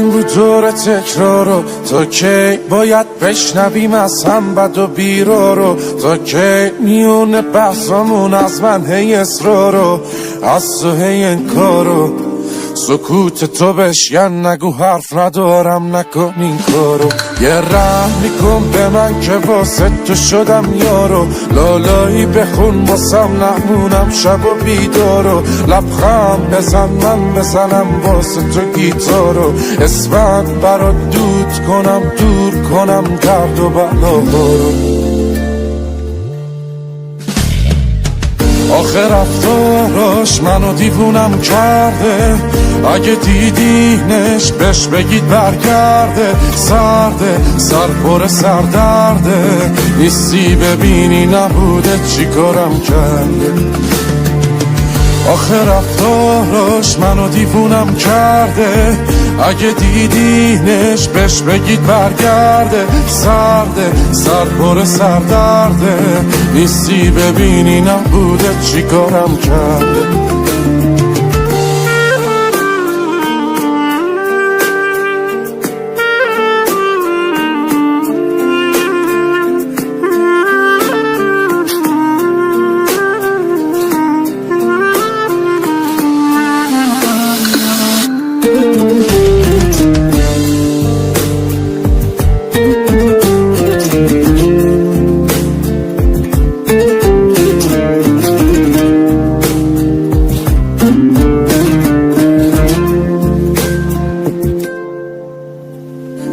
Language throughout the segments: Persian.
این بود دور تکرارو، تا کی باید بشنویم از هم بد و بیرا رو؟ تا کی میونه بحثامون از من هی اصرارو، از تو هی انکارو؟ سکوت تو بشکن، نگو حرف ندارم، نکن این کارو. یه رحم میکن به من که واسه تو شدم یارو، لالایی بخون واسم نمونم شب و بیدارو. لبخند بزن من بزنم واسه تو گیتارو، اسمت برات دود کنم، دور کنم درد و بلاهارو. آخه رفتاراش منو دیوونم کرده، اگه دیدینش بهش بگید برگرده. سرده سر پر سردرده، نیستی ببینی نبوده چی کارم کرده. آخه رفتاراش منو دیوونم کرده، اگه دیدینش بهش بگید برگرده. سرده سر پر سردرده، نیستی ببینی نبوده چی کارم کرده.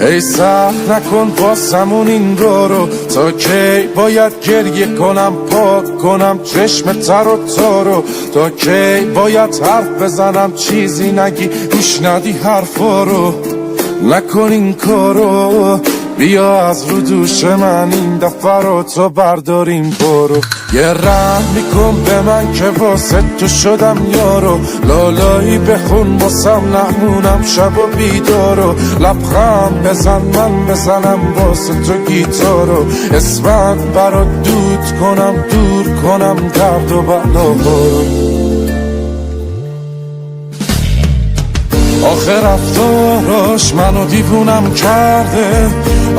ای سهل نکن باسمون این رو، تا کی باید گریه کنم پاک کنم چشم تر و تارو؟ تا کی باید حرف بزنم چیزی نگی گوش ندی حرفا رو؟ نکن این کارو، بیا از رو دوش من این دفعه رو تو برداریم برو. یه رحم میکن به من که واسه تو شدم یارو، لالایی بخون واسم نمونم شب و بیدارو. لبخند بزن من بزنم واسه تو گیتارو، اسمت برات دود کنم، دور کنم درد و بلاهارو. آخه رفتاراش منو دیوونم کرده،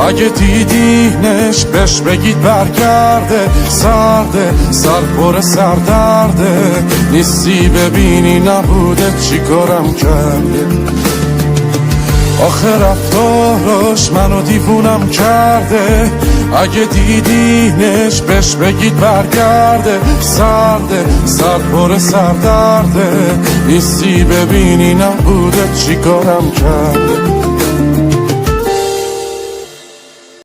اگه دیدینش بهش بگید برگرده. سرده سر پر سردرده، نیستی ببینی نبوده چی کارم کرده. آخه رفتاراش منو دیوونم کرده، اگه دیدینش بهش بگید برگرده. سرده سر پر سردرده، نیستی ببینی نبوده چی کارم کرده.